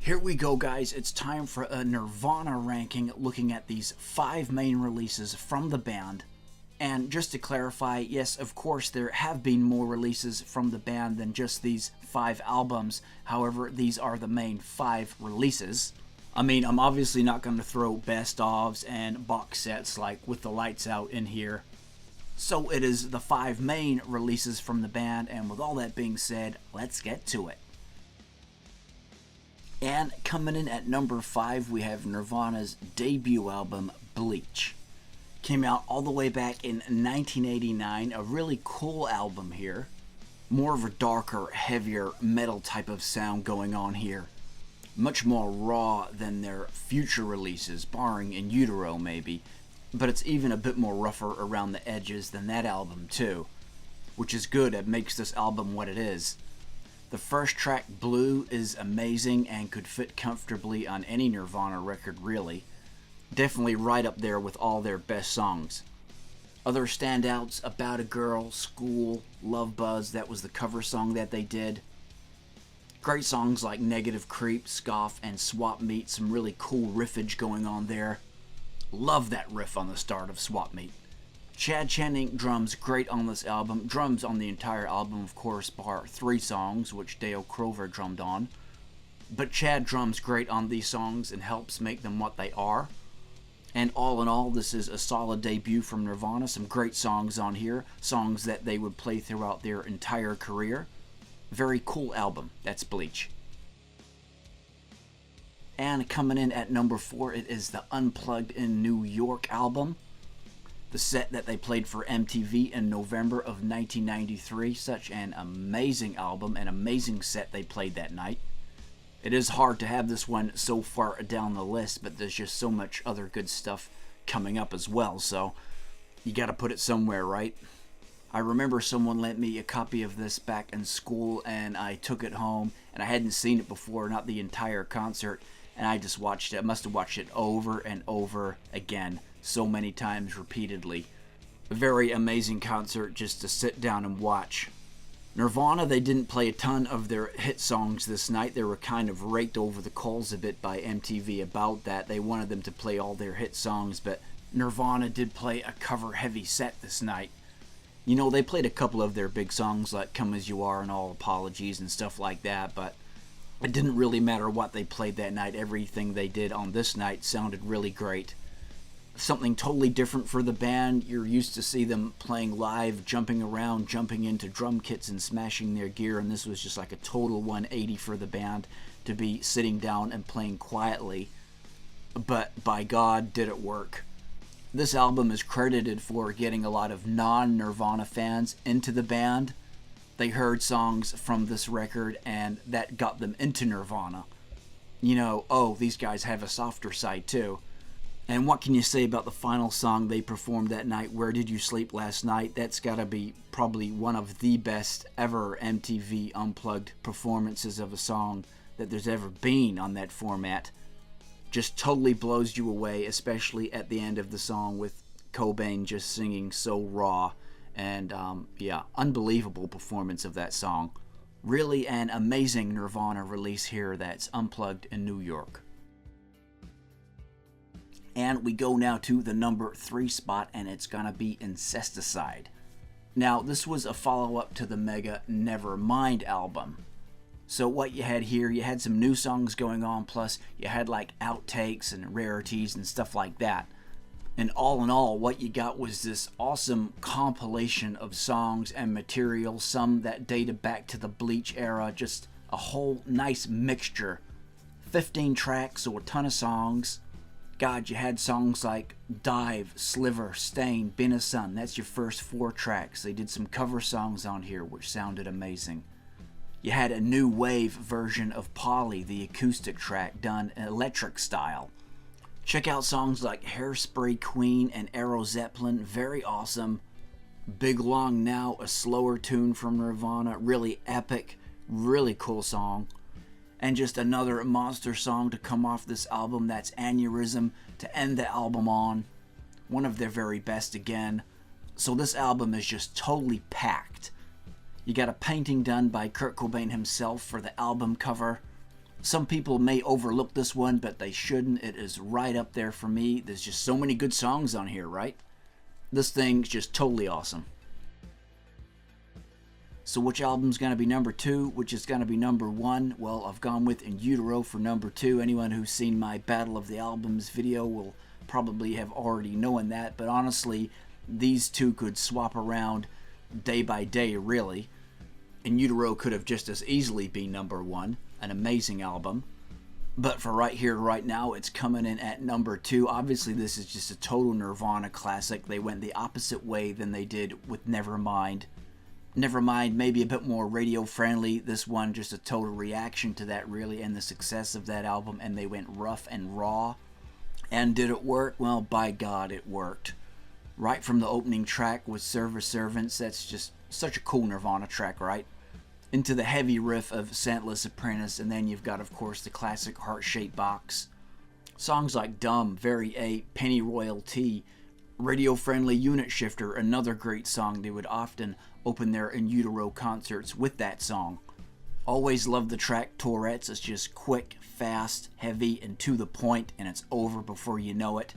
Here we go, guys. It's time for a Nirvana ranking looking at these 5 main releases from the band. And just to clarify, yes, of course, there have been more releases from the band than just these 5 albums. However, these are the main 5 releases. I mean, I'm obviously not going to throw best-ofs and box sets like With the Lights Out in here. So it is the 5 main releases from the band, and with all that being said, let's get to it. And coming in at number 5, we have Nirvana's debut album, Bleach. Came out all the way back in 1989, a really cool album here. More of a darker, heavier metal type of sound going on here. Much more raw than their future releases, barring In Utero maybe. But it's even a bit more rougher around the edges than that album too. Which is good, it makes this album what it is. The first track, Blue, is amazing and could fit comfortably on any Nirvana record, really. Definitely right up there with all their best songs. Other standouts, About a Girl, School, Love Buzz, that was the cover song that they did. Great songs like Negative Creep, Scoff, and Swap Meet, some really cool riffage going on there. Love that riff on the start of Swap Meet. Chad Channing drums great on this album. Drums on the entire album, of course, bar 3 songs, which Dale Crover drummed on. But Chad drums great on these songs and helps make them what they are. And all in all, this is a solid debut from Nirvana. Some great songs on here. Songs that they would play throughout their entire career. Very cool album. That's Bleach. And coming in at number 4, it is the Unplugged in New York album. The set that they played for MTV in November of 1993. Such an amazing album, an amazing set they played that night. It is hard to have this one so far down the list, but there's just so much other good stuff coming up as well, so you gotta put it somewhere, right? I remember someone lent me a copy of this back in school, and I took it home, and I hadn't seen it before, not the entire concert, and I just watched it. I must have watched it over and over again. So many times repeatedly. A very amazing concert just to sit down and watch. Nirvana, they didn't play a ton of their hit songs this night. They were kind of raked over the coals a bit by MTV about that. They wanted them to play all their hit songs, but Nirvana did play a cover-heavy set this night. You know, they played a couple of their big songs like Come As You Are and All Apologies and stuff like that, but it didn't really matter what they played that night. Everything they did on this night sounded really great. Something totally different for the band. You're used to see them playing live, jumping around, jumping into drum kits and smashing their gear, and this was just like a total 180 for the band to be sitting down and playing quietly. But by God, did it work. This album is credited for getting a lot of non-Nirvana fans into the band. They heard songs from this record and that got them into Nirvana. You know, oh, these guys have a softer side too. And what can you say about the final song they performed that night, Where Did You Sleep Last Night? That's gotta be probably one of the best ever MTV Unplugged performances of a song that there's ever been on that format. Just totally blows you away, especially at the end of the song with Cobain just singing so raw. And yeah, unbelievable performance of that song. Really an amazing Nirvana release here that's Unplugged in New York. And we go now to the number 3 spot, and it's gonna be Incesticide. Now, this was a follow-up to the mega Nevermind album. So what you had here, you had some new songs going on, plus you had like outtakes and rarities and stuff like that. And all in all, what you got was this awesome compilation of songs and material, some that dated back to the Bleach era, just a whole nice mixture. 15 tracks, so a ton of songs. God, you had songs like Dive, Sliver, Stain, Been a Sun. That's your first 4 tracks. They did some cover songs on here which sounded amazing. You had a new wave version of Polly, the acoustic track, done electric style. Check out songs like Hairspray Queen and Aero Zeppelin, very awesome. Big Long Now, a slower tune from Nirvana, really epic, really cool song. And just another monster song to come off this album, that's Aneurysm, to end the album on. One of their very best again. So this album is just totally packed. You got a painting done by Kurt Cobain himself for the album cover. Some people may overlook this one, but they shouldn't. It is right up there for me. There's just so many good songs on here, right? This thing's just totally awesome. So which album's going to be number 2? Which is going to be number 1? Well, I've gone with In Utero for number 2. Anyone who's seen my Battle of the Albums video will probably have already known that. But honestly, these two could swap around day by day, really. In Utero could have just as easily been number 1. An amazing album. But for right here, right now, it's coming in at number 2. Obviously, this is just a total Nirvana classic. They went the opposite way than they did with Nevermind. Nevermind, maybe a bit more radio friendly. This one, just a total reaction to that, really, and the success of that album. And they went rough and raw. And did it work? Well, by God, it worked. Right from the opening track with Server Servants, that's just such a cool Nirvana track, right? Into the heavy riff of Scentless Apprentice, and then you've got, of course, the classic Heart-Shaped Box. Songs like Dumb, Very 8, Penny Royalty, Radio-Friendly Unit Shifter, another great song. They would often open their In Utero concerts with that song. Always loved the track Tourette's. It's just quick, fast, heavy, and to the point, and it's over before you know it.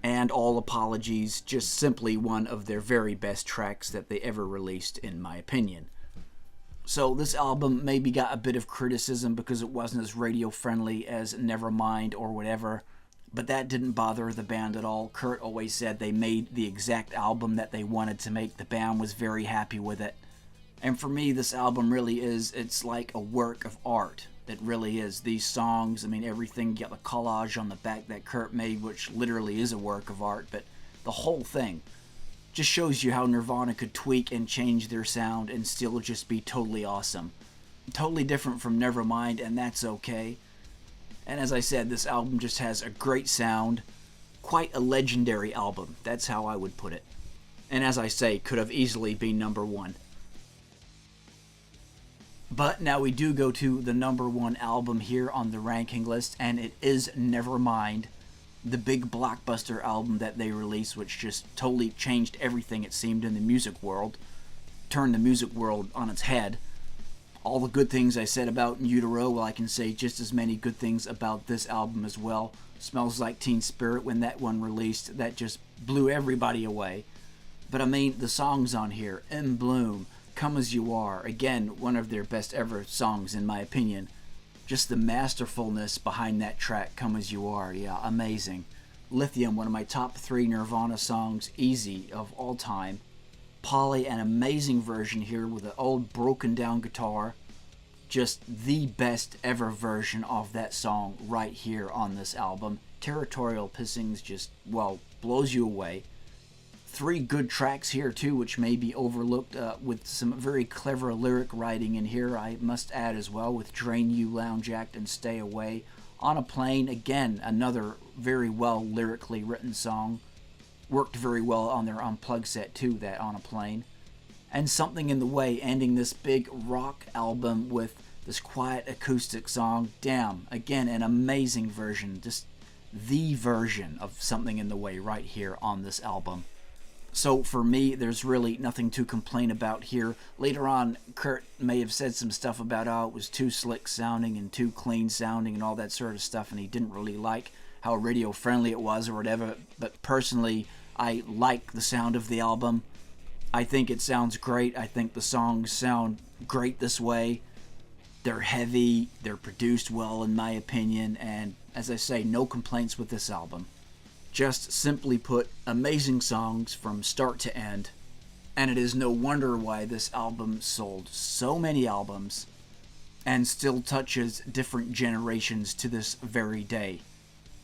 And All Apologies, just simply one of their very best tracks that they ever released, in my opinion. So this album maybe got a bit of criticism because it wasn't as radio-friendly as Nevermind or whatever, but that didn't bother the band at all. Kurt always said they made the exact album that they wanted to make. The band was very happy with it. And for me, this album really is, it's like a work of art. It really is. These songs, I mean, everything, you got the collage on the back that Kurt made, which literally is a work of art, but the whole thing just shows you how Nirvana could tweak and change their sound and still just be totally awesome. Totally different from Nevermind, and that's okay. And as I said, this album just has a great sound. Quite a legendary album. That's how I would put it. And as I say, could have easily been number 1. But now we do go to the number 1 album here on the ranking list, and it is Nevermind. The big blockbuster album that they released, which just totally changed everything, it seemed, in the music world. Turned the music world on its head. All the good things I said about In Utero, well, I can say just as many good things about this album as well. Smells Like Teen Spirit, when that one released, that just blew everybody away. But I mean, the songs on here, In Bloom, Come As You Are, again, one of their best ever songs in my opinion. Just the masterfulness behind that track, Come As You Are, yeah, amazing. Lithium, one of my top 3 Nirvana songs, easy, of all time. Polly, an amazing version here with an old broken down guitar. Just the best ever version of that song right here on this album. Territorial Pissings just, well, blows you away. 3 good tracks here too, which may be overlooked, with some very clever lyric writing in here, I must add as well, with Drain You, Lounge Act, and Stay Away. On a Plane, again, another very well lyrically written song. Worked very well on their Unplugged set too, that On a Plane. And Something in the Way, ending this big rock album with this quiet acoustic song. Damn, again, an amazing version, just the version of Something in the Way right here on this album. So for me, there's really nothing to complain about here. Later on, Kurt may have said some stuff about how it was too slick sounding and too clean sounding and all that sort of stuff, and he didn't really like how radio friendly it was or whatever. But personally, I like the sound of the album. I think it sounds great. I think the songs sound great this way. They're heavy, they're produced well in my opinion, and as I say, no complaints with this album. Just simply put, amazing songs from start to end, and it is no wonder why this album sold so many albums and still touches different generations to this very day.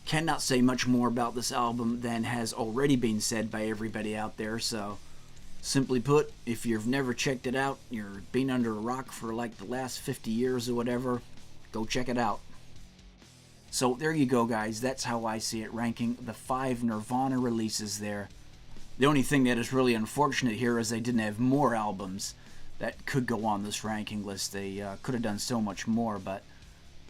Cannot say much more about this album than has already been said by everybody out there, so simply put, if you've never checked it out, you're been under a rock for like the last 50 years or whatever, go check it out. So there you go, guys. That's how I see it, ranking the 5 Nirvana releases there. The only thing that is really unfortunate here is they didn't have more albums that could go on this ranking list. They could have done so much more, but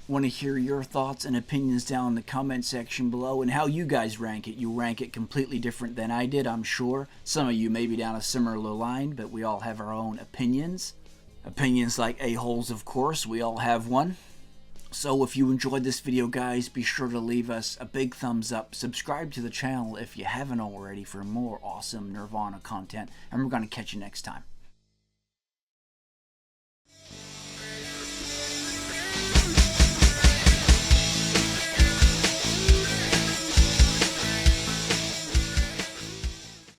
want to hear your thoughts and opinions down in the comment section below and how you guys rank it. You rank it completely different than I did, I'm sure. Some of you may be down a similar line, but we all have our own opinions. Opinions like a-holes, of course. We all have one. So if you enjoyed this video, guys, be sure to leave us a big thumbs up. Subscribe to the channel if you haven't already for more awesome Nirvana content. And we're going to catch you next time.